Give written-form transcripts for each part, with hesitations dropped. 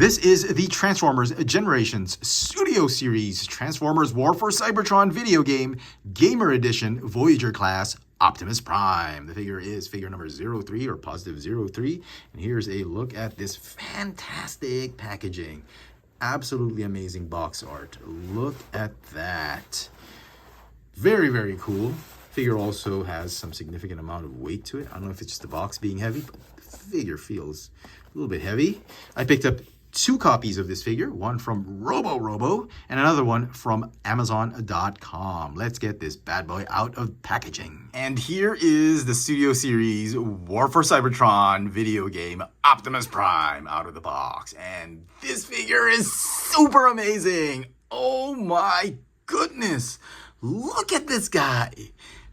This is the Transformers Generations Studio Series Transformers War for Cybertron video game, Gamer Edition, Voyager class, Optimus Prime. The figure is figure number 03 or positive 03. And here's a look at this fantastic packaging. Absolutely amazing box art. Look at that. Very, very cool. Figure also has some significant amount of weight to it. I don't know if it's just the box being heavy, but the figure feels a little bit heavy. I picked up 2 copies of this figure, one from Robo and another one from Amazon.com. Let's get this bad boy out of packaging. And here is the Studio Series War for Cybertron video game, Optimus Prime, out of the box. And this figure is super amazing. Oh my goodness. Look at this guy.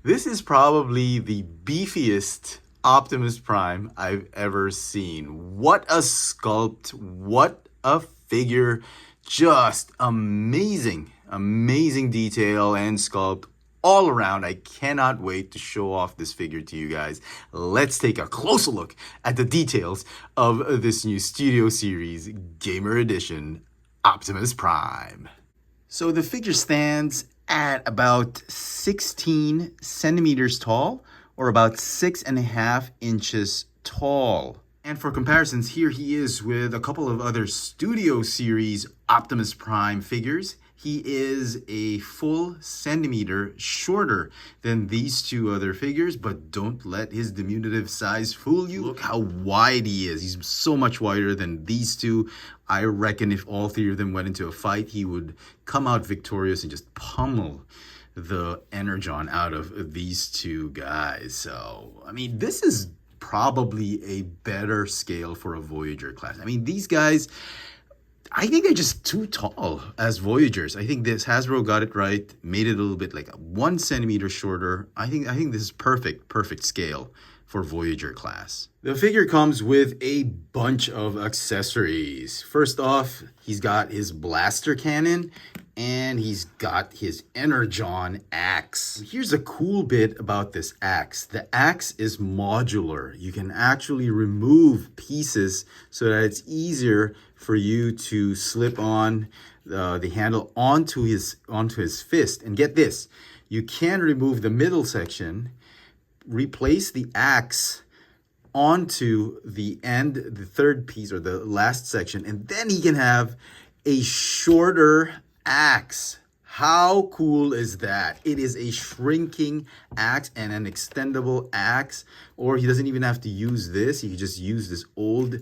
This is probably the beefiest Optimus Prime I've ever seen. What a sculpt, what a figure. Just amazing, amazing detail and sculpt all around. I cannot wait to show off this figure to you guys. Let's take a closer look at the details of this new Studio Series Gamer Edition Optimus Prime. So the figure stands at about 16 centimeters tall, or about 6.5 inches tall. And for comparisons, here he is with a couple of other Studio Series Optimus Prime figures. He is a full centimeter shorter than these 2 other figures, but don't let his diminutive size fool you. Look how wide he is. He's so much wider than these 2. I reckon if all 3 of them went into a fight, he would come out victorious and just pummel the energon out of these 2 guys. So, I mean, this is probably a better scale for a Voyager class. I mean, these guys, I think they're just too tall as Voyagers. I think this Hasbro got it right, made it a little bit like 1 centimeter shorter. I think this is perfect scale for Voyager class. The figure comes with a bunch of accessories. First off, he's got his blaster cannon and he's got his Energon axe. Here's a cool bit about this axe. The axe is modular. You can actually remove pieces so that it's easier for you to slip on the handle onto his fist. And get this, you can remove the middle section, replace the axe onto the end, the third piece or the last section, and then he can have a shorter axe. How cool is that? It is a shrinking axe and an extendable axe, or he doesn't even have to use this. He can just use this old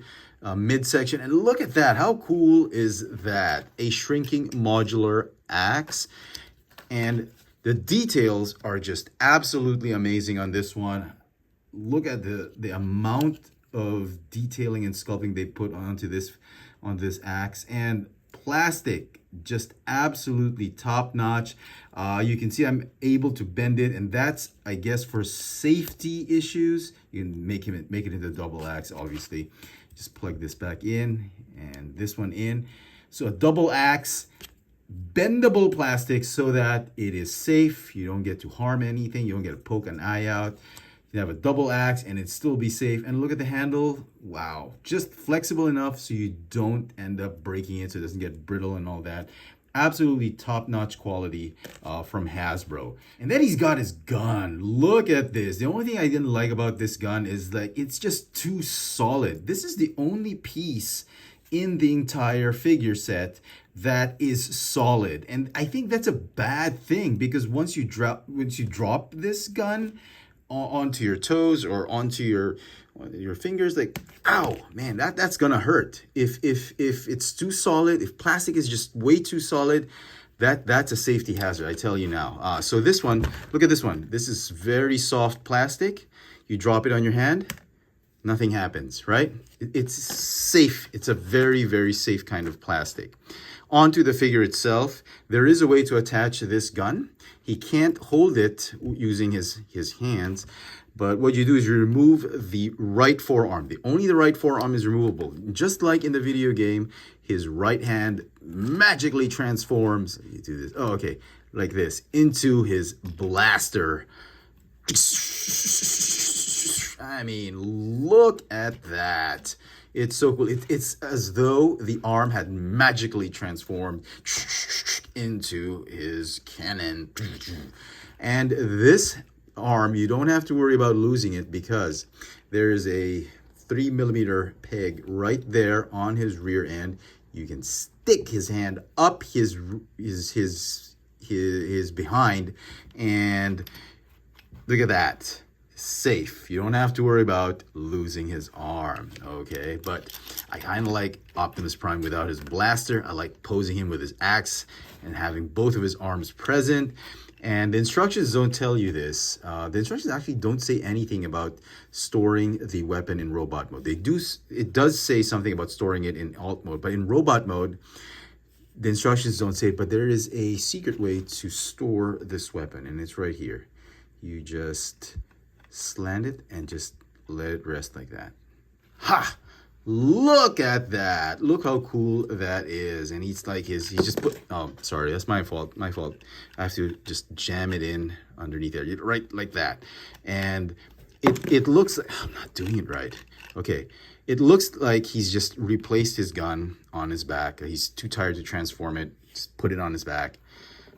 midsection. And look at that. How cool is that? A shrinking modular axe. And the details are just absolutely amazing on this one. Look at the amount of detailing and sculpting they put on this axe. And plastic, just absolutely top notch. You can see I'm able to bend it, and that's, I guess, for safety issues. You can make it into a double axe, obviously. Just plug this back in and this one in. So a double axe, bendable plastic so that it is safe. You don't get to harm anything. You don't get to poke an eye out. You have a double axe and it still be safe. And look at the handle. Wow. Just flexible enough so you don't end up breaking it, so it doesn't get brittle and all that. Absolutely top-notch quality from Hasbro. And then he's got his gun. Look at this. The only thing I didn't like about this gun is that it's just too solid. This is the only piece in the entire figure set that is solid. And I think that's a bad thing, because once you drop this gun onto your toes or onto your fingers, like, ow, man, that's gonna hurt. If it's too solid, if plastic is just way too solid, that's a safety hazard, I tell you now. So this one, look at this one. This is very soft plastic. You drop it on your hand, nothing happens, right? It's safe. It's a very, very safe kind of plastic. Onto the figure itself, there is a way to attach this gun. He can't hold it using his hands, but what you do is you remove the right forearm. Only the right forearm is removable. Just like in the video game, his right hand magically transforms, you do this, oh, okay, like this, into his blaster. I mean, look at that. It's so cool. It's as though the arm had magically transformed into his cannon. And this arm, you don't have to worry about losing it because there's a 3mm peg right there on his rear end. You can stick his hand up his behind, and look at that. Safe. You don't have to worry about losing his arm, okay? But I kind of like Optimus Prime without his blaster. I like posing him with his axe and having both of his arms present. And the instructions don't tell you this. The instructions actually don't say anything about storing the weapon in robot mode. It does say something about storing it in alt mode, but in robot mode, the instructions don't say it, but there is a secret way to store this weapon, and it's right here. You just slant it and just let it rest like that. Ha! Look at that. Look how cool that is. And he's just put, oh, sorry, that's my fault. I have to just jam it in underneath there, right like that. And it looks like, I'm not doing it right. Okay. It looks like he's just replaced his gun on his back. He's too tired to transform it. Just put it on his back.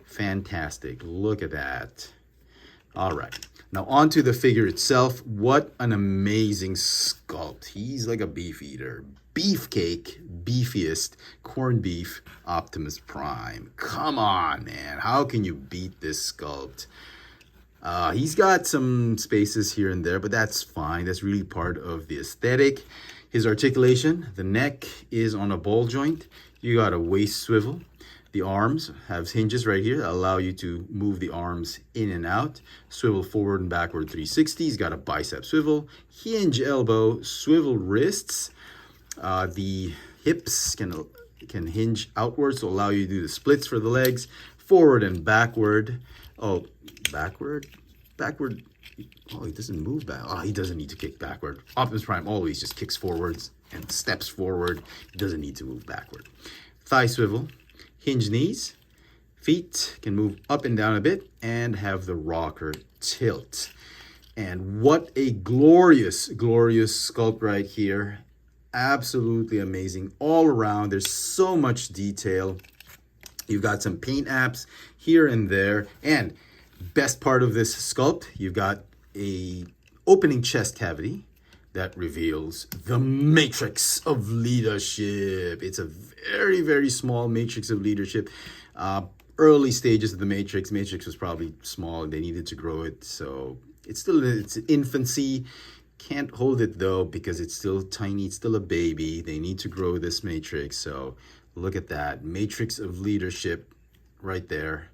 Fantastic. Look at that. All right. Now onto the figure itself. What an amazing sculpt. He's like a beef eater. Beefcake, beefiest, corned beef, Optimus Prime. Come on, man. How can you beat this sculpt? He's got some spaces here and there, but that's fine. That's really part of the aesthetic. His articulation, the neck is on a ball joint. You got a waist swivel. The arms have hinges right here that allow you to move the arms in and out. Swivel forward and backward 360. He's got a bicep swivel, hinge elbow, swivel wrists. The hips can hinge outwards to allow you to do the splits for the legs. Forward and backward. Oh, backward. Oh, he doesn't move back. Oh, he doesn't need to kick backward. Optimus Prime always just kicks forwards and steps forward. He doesn't need to move backward. Thigh swivel. Hinge knees, feet can move up and down a bit, and have the rocker tilt. And what a glorious, glorious sculpt right here. Absolutely amazing all around. There's so much detail. You've got some paint apps here and there. And best part of this sculpt, you've got a opening chest cavity that reveals the matrix of leadership. It's a very, very small matrix of leadership. Early stages of the matrix. Matrix was probably small and they needed to grow it. So it's infancy. Can't hold it though because it's still tiny. It's still a baby. They need to grow this matrix. So look at that. Matrix of leadership right there.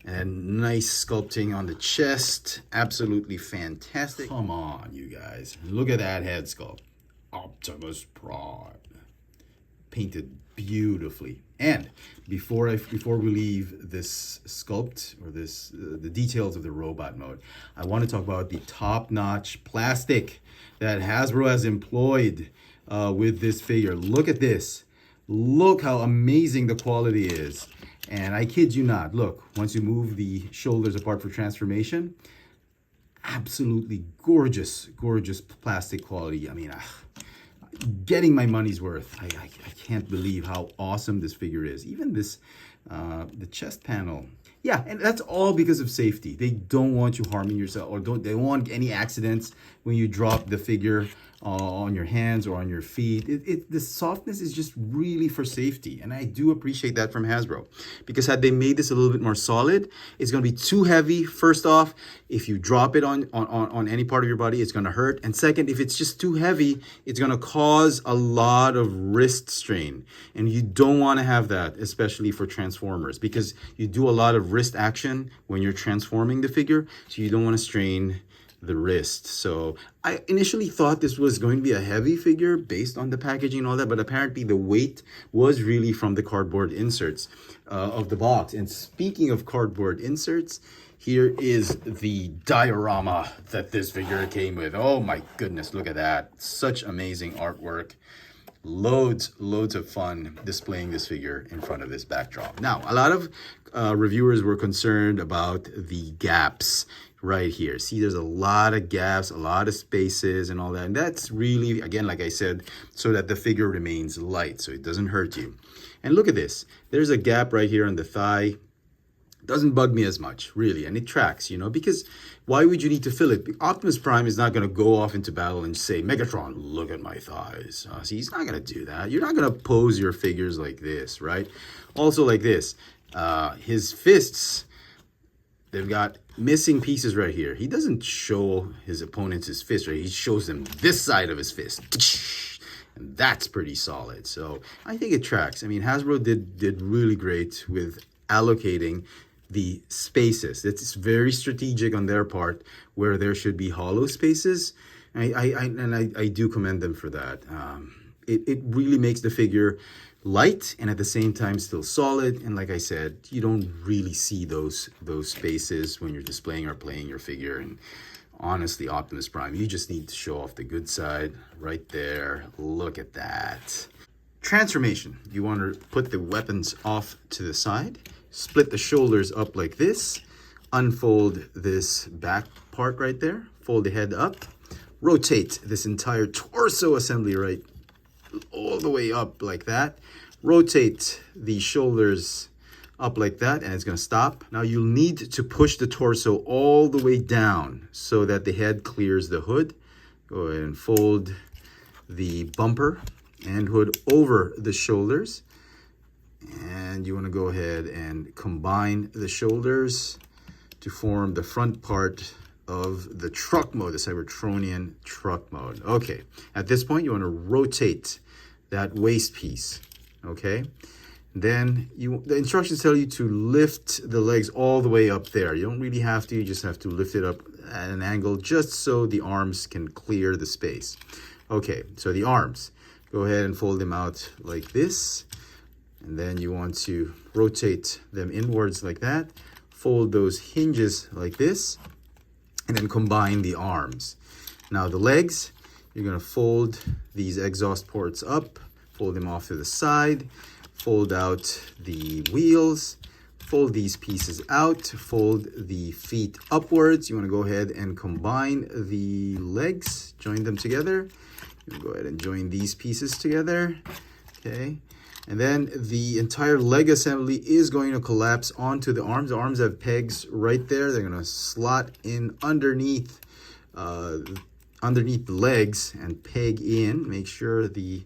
And nice sculpting on the chest. Absolutely fantastic. Come on, you guys. Look at that head sculpt. Optimus Prime. Painted beautifully. And before we leave this sculpt or the details of the robot mode, I want to talk about the top-notch plastic that Hasbro has employed with this figure. Look at this. Look how amazing the quality is. And I kid you not, look, once you move the shoulders apart for transformation, absolutely gorgeous, gorgeous plastic quality. I mean, getting my money's worth. I can't believe how awesome this figure is. Even this, the chest panel. Yeah, and that's all because of safety. They don't want you harming yourself, or they don't want any accidents when you drop the figure on your hands or on your feet. The softness is just really for safety, and I do appreciate that from Hasbro, because had they made this a little bit more solid, it's going to be too heavy. First off, if you drop it on any part of your body, it's going to hurt, and second, if it's just too heavy, it's going to cause a lot of wrist strain, and you don't want to have that, especially for Transformers, because you do a lot of wrist action when you're transforming the figure, so you don't want to strain the wrist. So I initially thought this was going to be a heavy figure based on the packaging and all that, but apparently the weight was really from the cardboard inserts of the box. And speaking of cardboard inserts, here is the diorama that this figure came with. Oh my goodness, look at that. Such amazing artwork. loads of fun displaying this figure in front of this backdrop. Now, a lot of reviewers were concerned about the gaps right here. See, there's a lot of gaps, a lot of spaces and all that. And that's really, again, like I said, so that the figure remains light, so it doesn't hurt you. And look at this. There's a gap right here on the thigh. Doesn't bug me as much, really, and it tracks, you know, because why would you need to fill it? Optimus Prime is not going to go off into battle and say, Megatron, look at my thighs. See, he's not going to do that. You're not going to pose your figures like this, right? Also like this, his fists, they've got missing pieces right here. He doesn't show his opponents his fist, right? He shows them this side of his fist. And that's pretty solid. So I think it tracks. I mean, Hasbro did really great with allocating the spaces. It's very strategic on their part where there should be hollow spaces. I do commend them for that. It really makes the figure light and at the same time still solid. And like I said, you don't really see those spaces when you're displaying or playing your figure. And honestly, Optimus Prime, you just need to show off the good side right there. Look at that. Transformation. You want to put the weapons off to the side. Split the shoulders up like this, unfold this back part right there, fold the head up, rotate this entire torso assembly right all the way up like that, rotate the shoulders up like that, and it's going to stop. Now you'll need to push the torso all the way down so that the head clears the hood. Go ahead and fold the bumper and hood over the shoulders. And you want to go ahead and combine the shoulders to form the front part of the truck mode, the Cybertronian truck mode. Okay, at this point, you want to rotate that waist piece, okay? Then the instructions tell you to lift the legs all the way up there. You don't really have to, you just have to lift it up at an angle just so the arms can clear the space. Okay, so the arms, go ahead and fold them out like this. And then you want to rotate them inwards like that. Fold those hinges like this. And then combine the arms. Now the legs, you're going to fold these exhaust ports up. Fold them off to the side. Fold out the wheels. Fold these pieces out. Fold the feet upwards. You want to go ahead and combine the legs. Join them together. You go ahead and join these pieces together. Okay. And then the entire leg assembly is going to collapse onto the arms. The arms have pegs right there. They're going to slot in underneath the legs and peg in. Make sure the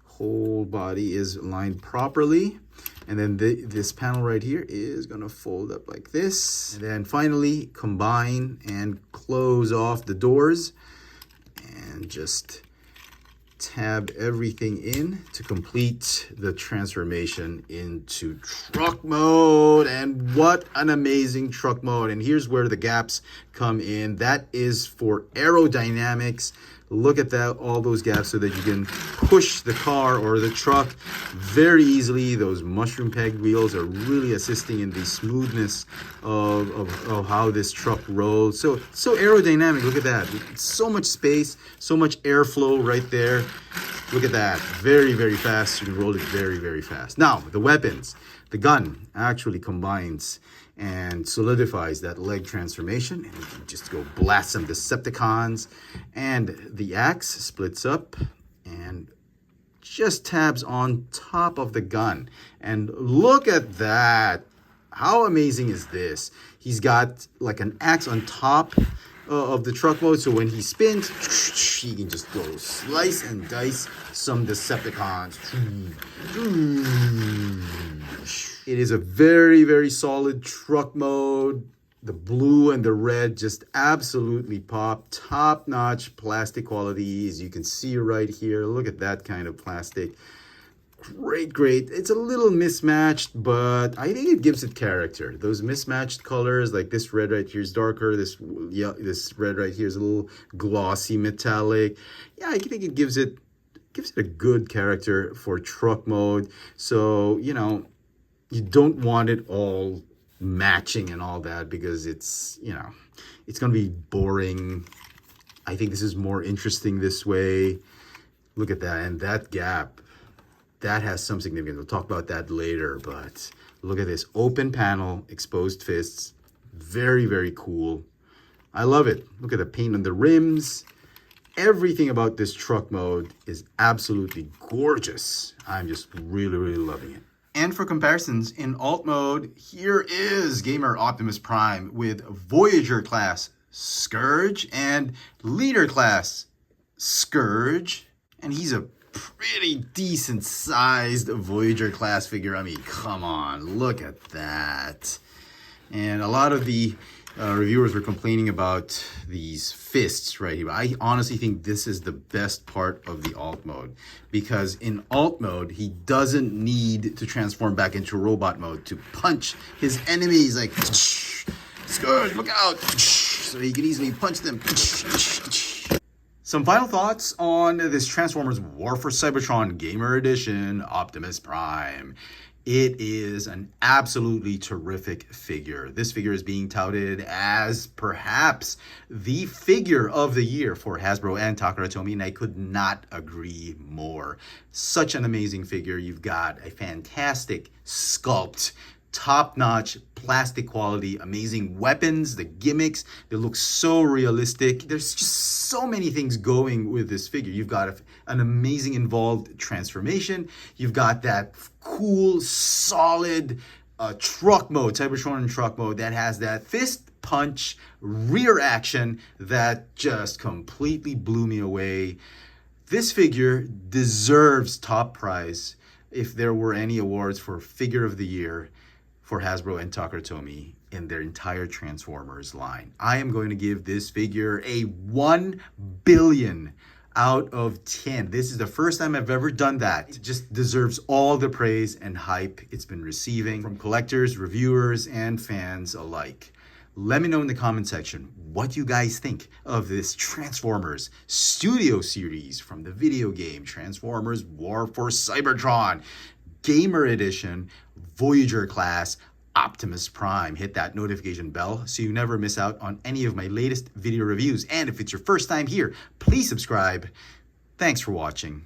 whole body is aligned properly. And then this panel right here is going to fold up like this. And then finally combine and close off the doors. And just tab everything in to complete the transformation into truck mode. And what an amazing truck mode. And here's where the gaps come in. That is for aerodynamics. Look at that, all those gaps so that you can push the car or the truck very easily. Those mushroom pegged wheels are really assisting in the smoothness of how this truck rolls. So aerodynamic, look at that. So much space, so much airflow right there. Look at that, very, very fast. You can roll it very, very fast. Now, the weapons. The gun actually combines and solidifies that leg transformation, and you can just go blast some Decepticons. And the axe splits up and just tabs on top of the gun. And look at that. How amazing is this? He's got like an axe on top of the truck mode, so when he spins, he can just go slice and dice some Decepticons. It is a very, very solid truck mode. The blue and the red just absolutely pop. Top-notch plastic quality, as you can see right here. Look at that kind of plastic. Great. It's a little mismatched, but I think it gives it character. Those mismatched colors, like this red right here is darker. This red right here is a little glossy metallic. Yeah, I think it gives it a good character for truck mode. So, you know, you don't want it all matching and all that because it's, you know, it's going to be boring. I think this is more interesting this way. Look at that, and that gap, that has some significance. We'll talk about that later, but look at this open panel, exposed fists. Very, very cool. I love it. Look at the paint on the rims. Everything about this truck mode is absolutely gorgeous. I'm just really, really loving it. And for comparisons, in alt mode, here is Gamer Optimus Prime with Voyager class Scourge and Leader class Scourge. And he's a pretty decent sized Voyager class figure. I mean, come on, look at that. And a lot of the reviewers were complaining about these fists right here. I honestly think this is the best part of the alt mode, because in alt mode, he doesn't need to transform back into robot mode to punch his enemies like, Scourge, look out, so he can easily punch them. Some final thoughts on this Transformers War for Cybertron Gamer Edition Optimus Prime. It is an absolutely terrific figure. This figure is being touted as perhaps the figure of the year for Hasbro and Takara Tomy, and I could not agree more. Such an amazing figure. You've got a fantastic sculpt, top-notch plastic quality, amazing weapons, the gimmicks, they look so realistic. There's just so many things going with this figure. You've got an amazing involved transformation. You've got that cool, solid truck mode, Cybertron truck mode that has that fist punch rear action that just completely blew me away. This figure deserves top prize if there were any awards for figure of the year for Hasbro and Takara Tomy in their entire Transformers line. I am going to give this figure a 1 billion out of 10. This is the first time I've ever done that. It just deserves all the praise and hype it's been receiving from collectors, reviewers, and fans alike. Let me know in the comment section what you guys think of this Transformers Studio Series from the video game Transformers War for Cybertron Gamer Edition Voyager class Optimus Prime. Hit that notification bell so you never miss out on any of my latest video reviews. And if it's your first time here, please subscribe. Thanks for watching.